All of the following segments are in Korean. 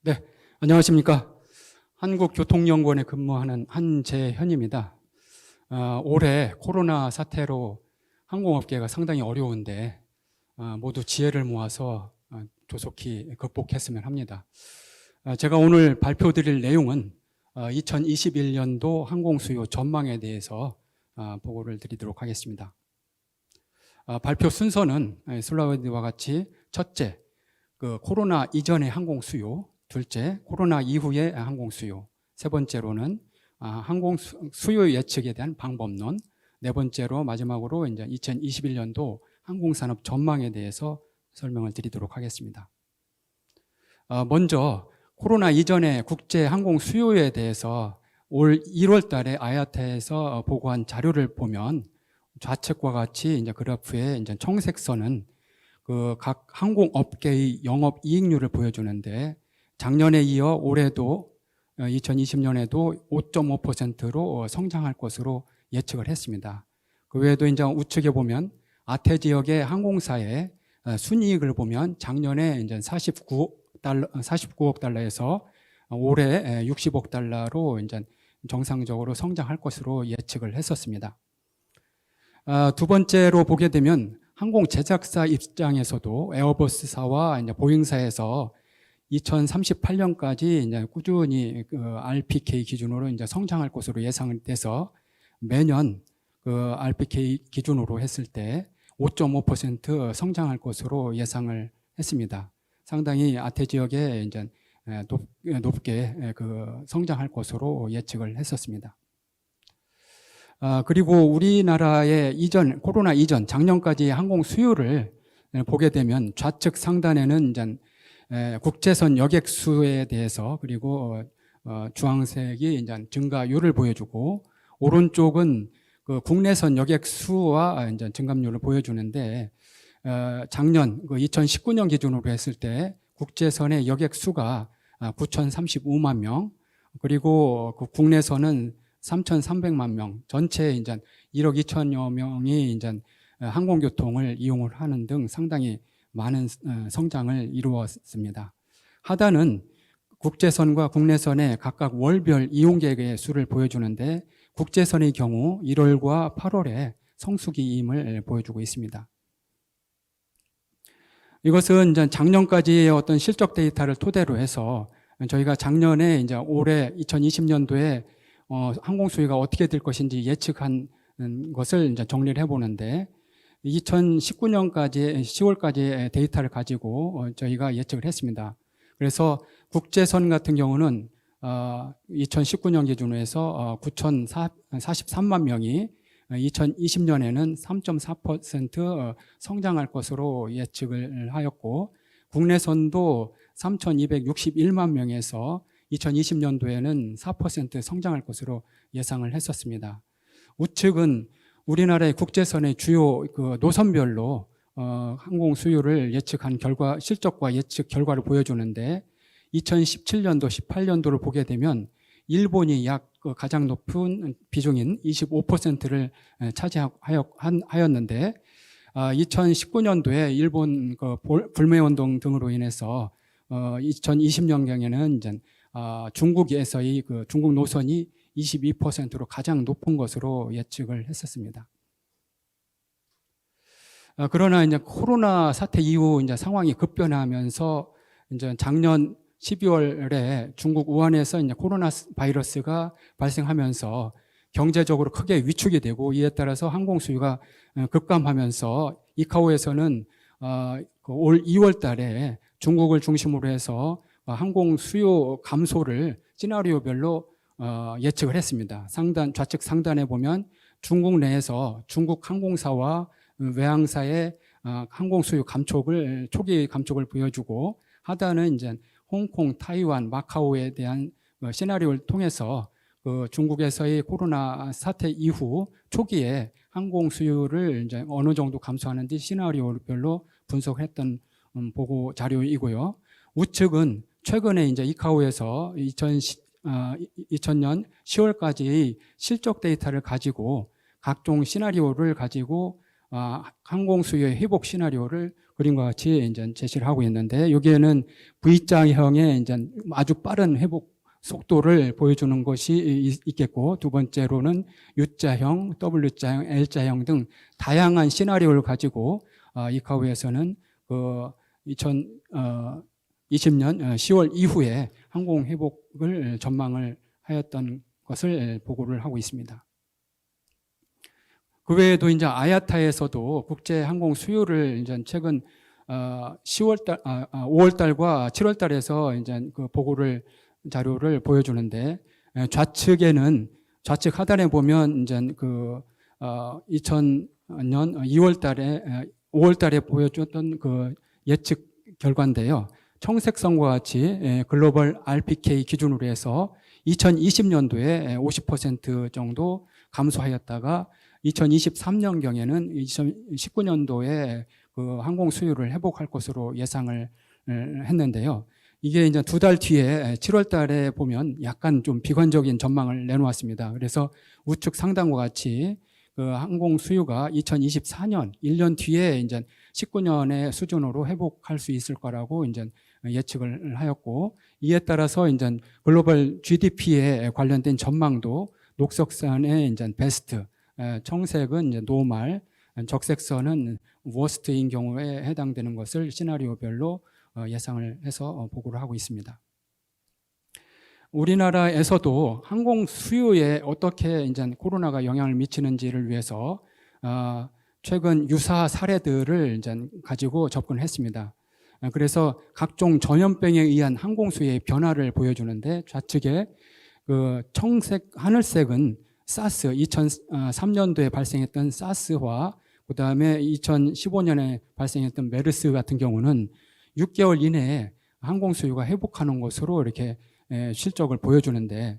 네, 안녕하십니까. 한국교통연구원에 근무하는 한재현입니다. 올해 코로나 사태로 항공업계가 상당히 어려운데 모두 지혜를 모아서 조속히 극복했으면 합니다. 제가 오늘 발표드릴 내용은 2021년도 항공수요 전망에 대해서 보고를 드리도록 하겠습니다. 발표 순서는 슬라이드와 같이 첫째, 코로나 이전의 항공수요, 둘째, 코로나 이후의 항공수요, 세 번째로는 항공수요 예측에 대한 방법론, 네 번째로 마지막으로 이제 2021년도 항공산업 전망에 대해서 설명을 드리도록 하겠습니다. 먼저 코로나 이전의 국제 항공 수요에 대해서 올 1월 달에 IATA에서 보고한 자료를 보면 좌측과 같이 이제 그래프에 이제 청색선은 각 항공업계의 영업이익률을 보여주는데 작년에 이어 올해도 2020년에도 5.5%로 성장할 것으로 예측을 했습니다. 그 외에도 이제 우측에 보면 아태 지역의 항공사의 순이익을 보면 작년에 이제 49억 달러에서 올해 60억 달러로 이제 정상적으로 성장할 것으로 예측을 했었습니다. 두 번째로 보게 되면 항공 제작사 입장에서도 에어버스사와 이제 보잉사에서 2038년까지 이제 꾸준히 RPK 기준으로 이제 성장할 것으로 예상돼서 매년 RPK 기준으로 했을 때 5.5% 성장할 것으로 예상을 했습니다. 상당히 아태 지역에 이제 높게 성장할 것으로 예측을 했었습니다. 그리고 우리나라의 코로나 이전 작년까지 항공 수요를 보게 되면 좌측 상단에는 이제 국제선 여객 수에 대해서 그리고 주황색이 이제 증가율을 보여주고 오른쪽은 국내선 여객 수와 이제 증감률을 보여주는데 작년 2019년 기준으로 했을 때 국제선의 여객 수가 9,035만 명 그리고 국내선은 3,300만 명, 전체 이제 1억 2천여 명이 이제 항공교통을 이용을 하는 등 상당히 많은 성장을 이루었습니다. 하단은 국제선과 국내선의 각각 월별 이용객의 수를 보여주는데 국제선의 경우 1월과 8월에 성수기임을 보여주고 있습니다. 이것은 이제 작년까지의 어떤 실적 데이터를 토대로 해서 저희가 작년에 이제 올해 2020년도에 항공 수요가 어떻게 될 것인지 예측한 것을 이제 정리를 해보는데 2019년까지 10월까지의 데이터를 가지고 저희가 예측을 했습니다. 그래서 국제선 같은 경우는 2019년 기준으로 해서 9,043만 명이 2020년에는 3.4% 성장할 것으로 예측을 하였고 국내선도 3,261만 명에서 2020년도에는 4% 성장할 것으로 예상을 했었습니다. 우측은 우리나라의 국제선의 주요 노선별로 항공 수요를 예측한 결과, 실적과 예측 결과를 보여주는데 2017년도, 18년도를 보게 되면 일본이 약 가장 높은 비중인 25%를 차지하였는데 2019년도에 일본 불매운동 등으로 인해서 2020년경에는 이제 중국에서의 중국 노선이 22%로 가장 높은 것으로 예측을 했었습니다. 그러나 이제 코로나 사태 이후 이제 상황이 급변하면서 이제 작년 12월에 중국 우한에서 이제 코로나 바이러스가 발생하면서 경제적으로 크게 위축이 되고 이에 따라서 항공 수요가 급감하면서 이카오에서는 올 2월 달에 중국을 중심으로 해서 항공 수요 감소를 시나리오별로 예측을 했습니다. 좌측 상단에 보면 중국 내에서 중국 항공사와 외항사의 항공 수요 감촉을 초기 감촉을 보여주고 하단은 이제 홍콩, 타이완, 마카오에 대한 시나리오를 통해서 중국에서의 코로나 사태 이후 초기에 항공 수요를 이제 어느 정도 감소하는지 시나리오별로 분석했던 보고 자료이고요. 우측은 최근에 이제 이카오에서 2000년 10월까지의 실적 데이터를 가지고 각종 시나리오를 가지고 항공 수요의 회복 시나리오를 그림과 같이 이제 제시를 하고 있는데, 여기에는 V자형의 이제 아주 빠른 회복 속도를 보여주는 것이 있겠고, 두 번째로는 U자형, W자형, L자형 등 다양한 시나리오를 가지고 이카우에서는 그 2020년 10월 이후에 항공 회복을 전망을 하였던 것을 보고를 하고 있습니다. 그 외에도 이제 아야타에서도 국제 항공 수요를 이제 최근 5월달과 7월달에서 이제 그 보고를 자료를 보여주는데, 좌측 하단에 보면 이제 그 2000년 5월달에 보여줬던 그 예측 결과인데요. 청색선과 같이 글로벌 RPK 기준으로 해서 2020년도에 50% 정도 감소하였다가 2023년경에는 2019년도에 그 항공 수요를 회복할 것으로 예상을 했는데요. 이게 이제 두 달 뒤에 7월 달에 보면 약간 좀 비관적인 전망을 내놓았습니다. 그래서 우측 상단과 같이 그 항공 수요가 2024년 1년 뒤에 이제 19년의 수준으로 회복할 수 있을 거라고 이제 예측을 하였고, 이에 따라서 이제 글로벌 GDP에 관련된 전망도 녹색선의 이제 베스트, 청색은 이제 노말, 적색선은 워스트인 경우에 해당되는 것을 시나리오별로 예상을 해서 보고를 하고 있습니다. 우리나라에서도 항공 수요에 어떻게 이제 코로나가 영향을 미치는지를 위해서 최근 유사 사례들을 이제 가지고 접근했습니다. 그래서 각종 전염병에 의한 항공 수요의 변화를 보여주는데, 좌측에 그 청색, 하늘색은 사스 2003년도에 발생했던 사스와 그 다음에 2015년에 발생했던 메르스 같은 경우는 6개월 이내에 항공 수요가 회복하는 것으로 이렇게 실적을 보여주는데,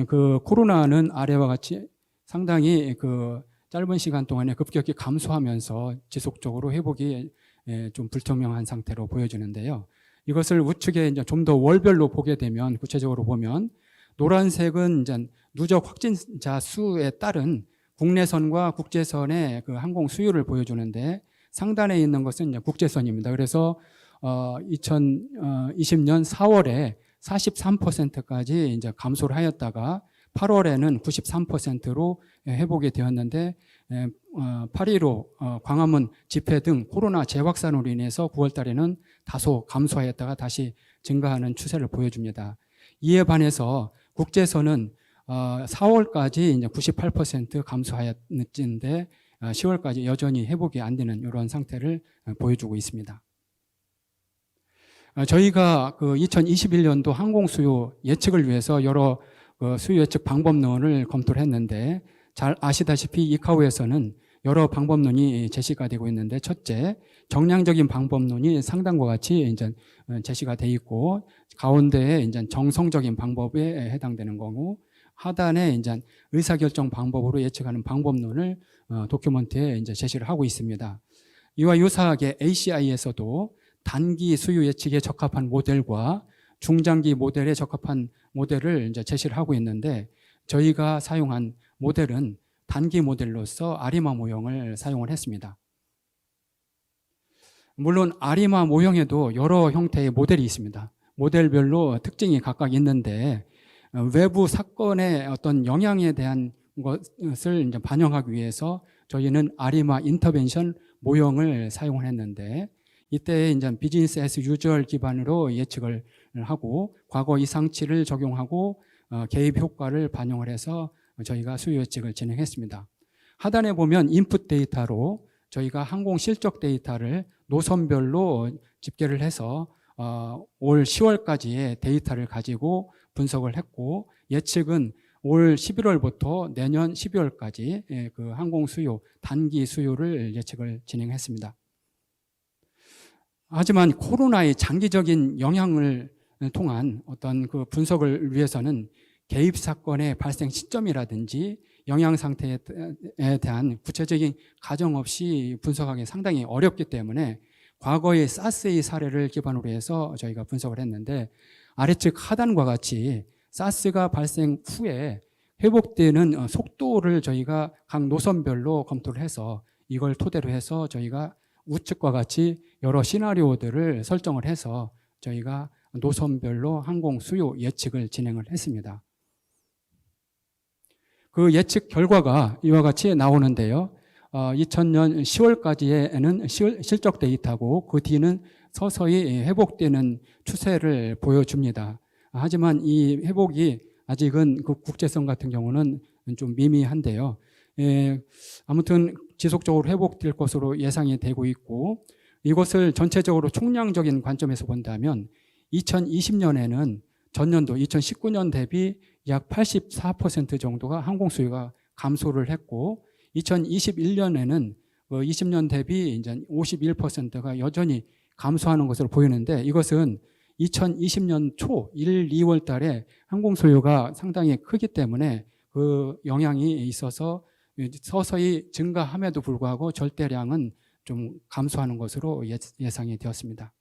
그 코로나는 아래와 같이 상당히 그 짧은 시간 동안에 급격히 감소하면서 지속적으로 회복이 좀 불투명한 상태로 보여지는데요. 이것을 우측에 이제 좀 더 월별로 보게 되면, 구체적으로 보면 노란색은 이제 누적 확진자 수에 따른 국내선과 국제선의 그 항공 수요를 보여주는데, 상단에 있는 것은 이제 국제선입니다. 그래서 2020년 4월에 43%까지 이제 감소를 하였다가 8월에는 93%로 회복이 되었는데, 8.15 광화문 집회 등 코로나 재확산으로 인해서 9월 달에는 다소 감소하였다가 다시 증가하는 추세를 보여줍니다. 이에 반해서 국제선은 4월까지 이제 98% 감소하였는데 10월까지 여전히 회복이 안 되는 이런 상태를 보여주고 있습니다. 저희가 그 2021년도 항공 수요 예측을 위해서 여러 수요 예측 방법론을 검토를 했는데, 잘 아시다시피 이카우에서는 여러 방법론이 제시가 되고 있는데, 첫째, 정량적인 방법론이 상단과 같이 이제 제시가 돼 있고, 가운데에 이제 정성적인 방법에 해당되는 거고, 하단에 이제 의사결정 방법으로 예측하는 방법론을 도큐먼트에 이제 제시를 하고 있습니다. 이와 유사하게 ACI에서도 단기 수요 예측에 적합한 모델과 중장기 모델에 적합한 모델을 이제 제시를 하고 있는데, 저희가 사용한 모델은 단기 모델로서 아리마 모형을 사용을 했습니다. 물론 아리마 모형에도 여러 형태의 모델이 있습니다. 모델별로 특징이 각각 있는데, 외부 사건의 어떤 영향에 대한 것을 이제 반영하기 위해서 저희는 아리마 인터벤션 모형을 사용을 했는데, 이때 이제 비즈니스 애스 유주얼 기반으로 예측을 하고 과거 이상치를 적용하고 개입 효과를 반영을 해서 저희가 수요 예측을 진행했습니다. 하단에 보면 인풋 데이터로 저희가 항공 실적 데이터를 노선별로 집계를 해서 올 10월까지의 데이터를 가지고 분석을 했고, 예측은 올 11월부터 내년 12월까지 그 항공 수요, 단기 수요를 예측을 진행했습니다. 하지만 코로나의 장기적인 영향을 통한 어떤 그 분석을 위해서는 개입 사건의 발생 시점이라든지 영향 상태에 대한 구체적인 가정 없이 분석하기 상당히 어렵기 때문에 과거의 사스의 사례를 기반으로 해서 저희가 분석을 했는데, 아래측 하단과 같이 사스가 발생 후에 회복되는 속도를 저희가 각 노선별로 검토를 해서 이걸 토대로 해서 저희가 우측과 같이 여러 시나리오들을 설정을 해서 저희가 노선별로 항공 수요 예측을 진행을 했습니다. 그 예측 결과가 이와 같이 나오는데요. 2000년 10월까지에는 실적 데이터고 그 뒤는 서서히 회복되는 추세를 보여줍니다. 하지만 이 회복이 아직은 그 국제선 같은 경우는 좀 미미한데요. 아무튼 지속적으로 회복될 것으로 예상이 되고 있고, 이것을 전체적으로 총량적인 관점에서 본다면 2020년에는 전년도 2019년 대비 약 84% 정도가 항공 수요가 감소를 했고, 2021년에는 20년 대비 이제 51%가 여전히 감소하는 것으로 보이는데, 이것은 2020년 초 1, 2월 달에 항공 수요가 상당히 크기 때문에 그 영향이 있어서 서서히 증가함에도 불구하고 절대량은 좀 감소하는 것으로 예상이 되었습니다.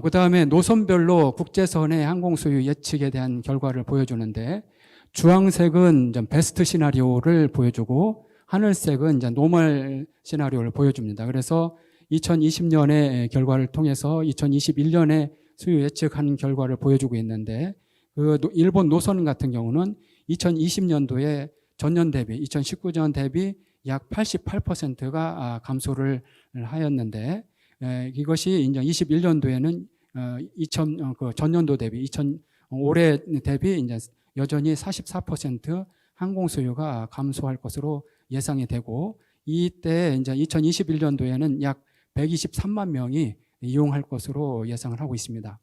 그 다음에 노선별로 국제선의 항공 수요 예측에 대한 결과를 보여주는데, 주황색은 베스트 시나리오를 보여주고 하늘색은 이제 노멀 시나리오를 보여줍니다. 그래서 2020년의 결과를 통해서 2021년에 수요 예측한 결과를 보여주고 있는데, 그 일본 노선 같은 경우는 2020년도에 전년 대비 2019년 대비 약 88%가 감소를 하였는데, 이것이 이제 21년도에는 전년도 대비 올해 대비 이제 여전히 44% 항공 수요가 감소할 것으로 예상이 되고, 이때 이제 2021년도에는 약 123만 명이 이용할 것으로 예상을 하고 있습니다.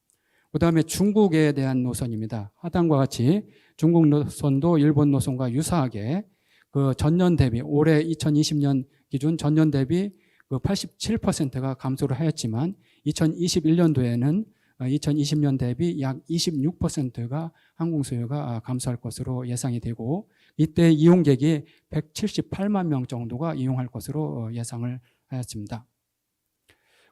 그 다음에 중국에 대한 노선입니다. 하단과 같이 중국 노선도 일본 노선과 유사하게 그 전년 대비 올해 2020년 기준 전년 대비 그 87%가 감소를 하였지만 2021년도에는 2020년 대비 약 26%가 항공 수요가 감소할 것으로 예상이 되고, 이때 이용객이 178만 명 정도가 이용할 것으로 예상을 하였습니다.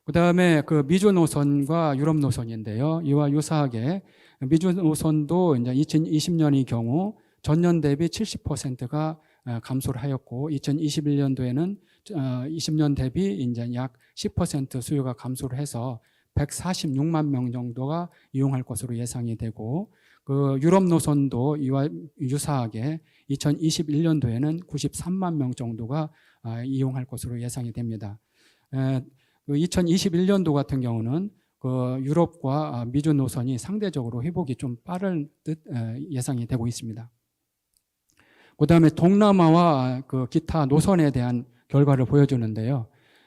그 다음에 그 미주 노선과 유럽 노선인데요. 이와 유사하게 미주 노선도 이제 2020년의 경우 전년 대비 70%가 감소를 하였고, 2021년도에는 20년 대비 이제 약 10% 수요가 감소를 해서 146만 명 정도가 이용할 것으로 예상이 되고, 그 유럽 노선도 이와 유사하게 2021년도에는 93만 명 정도가 이용할 것으로 예상이 됩니다. 2021년도 같은 경우는 그 유럽과 미주 노선이 상대적으로 회복이 좀 빠른 듯 예상이 되고 있습니다. 그 다음에 동남아와 그 기타 노선에 대한 결과를 보여주는데요.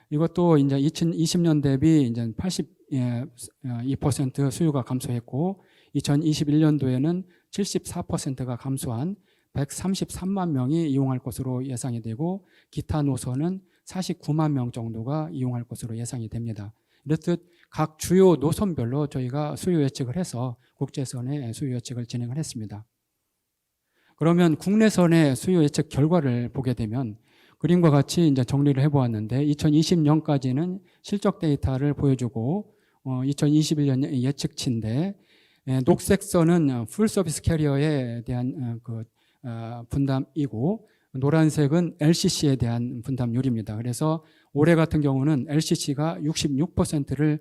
이것도 이제 2020년 대비 이제 82% 수요가 감소했고, 2021년도에는 74%가 감소한 133만 명이 이용할 것으로 예상이 되고, 기타 노선은 49만 명 정도가 이용할 것으로 예상이 됩니다. 이렇듯 각 주요 노선별로 저희가 수요 예측을 해서 국제선의 수요 예측을 진행을 했습니다. 그러면 국내선의 수요 예측 결과를 보게 되면 그림과 같이 이제 정리를 해보았는데, 2020년까지는 실적 데이터를 보여주고 2021년 예측치인데, 녹색 선은 풀 서비스 캐리어에 대한 그 분담이고, 노란색은 LCC에 대한 분담률입니다. 그래서 올해 같은 경우는 LCC가 66%를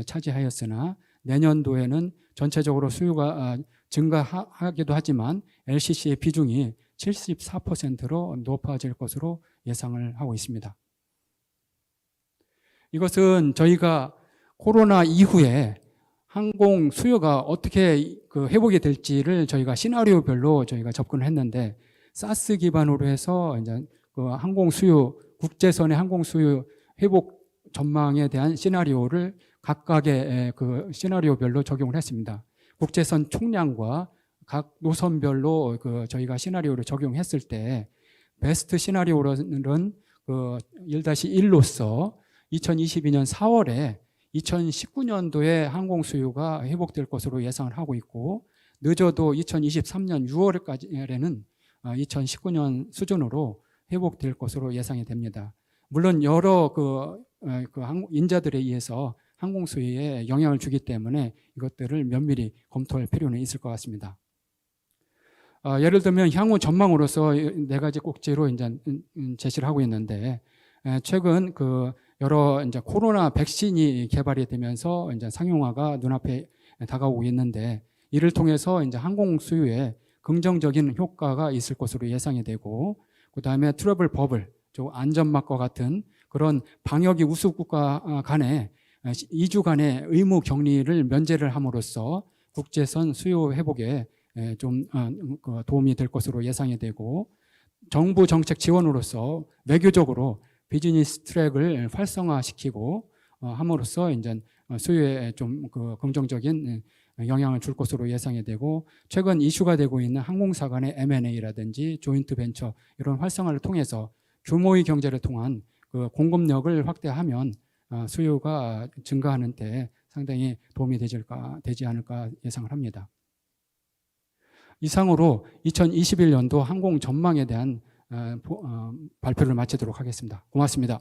차지하였으나 내년도에는 전체적으로 수요가 증가하기도 하지만 LCC의 비중이 74%로 높아질 것으로 예상을 하고 있습니다. 이것은 저희가 코로나 이후에 항공 수요가 어떻게 그 회복이 될지를 저희가 시나리오별로 저희가 접근을 했는데, 사스 기반으로 해서 이제 그 항공 수요, 국제선의 항공 수요 회복 전망에 대한 시나리오를 각각의 그 시나리오별로 적용을 했습니다. 국제선 총량과 각 노선별로 그 저희가 시나리오를 적용했을 때, 베스트 시나리오는 그 1-1로서 2022년 4월에 2019년도에 항공 수요가 회복될 것으로 예상을 하고 있고, 늦어도 2023년 6월까지는 2019년 수준으로 회복될 것으로 예상이 됩니다. 물론 여러 인자들에 의해서 항공 수요에 영향을 주기 때문에 이것들을 면밀히 검토할 필요는 있을 것 같습니다. 예를 들면 향후 전망으로서 4가지 꼭지로 이제 제시를 하고 있는데, 최근 그 여러 이제 코로나 백신이 개발이 되면서 이제 상용화가 눈앞에 다가오고 있는데, 이를 통해서 이제 항공 수요에 긍정적인 효과가 있을 것으로 예상이 되고, 그다음에 트러블 버블, 안전망과 같은 그런 방역이 우수국가 간에 2주간의 의무 격리를 면제를 함으로써 국제선 수요 회복에 좀 도움이 될 것으로 예상이 되고, 정부 정책 지원으로서 외교적으로 비즈니스 트랙을 활성화시키고 함으로써 이제 수요에 좀 긍정적인 영향을 줄 것으로 예상이 되고, 최근 이슈가 되고 있는 항공사 간의 M&A라든지 조인트 벤처 이런 활성화를 통해서 규모의 경제를 통한 그 공급력을 확대하면 수요가 증가하는 데 상당히 도움이 되지 않을까 예상을 합니다. 이상으로 2021년도 항공 전망에 대한 발표를 마치도록 하겠습니다. 고맙습니다.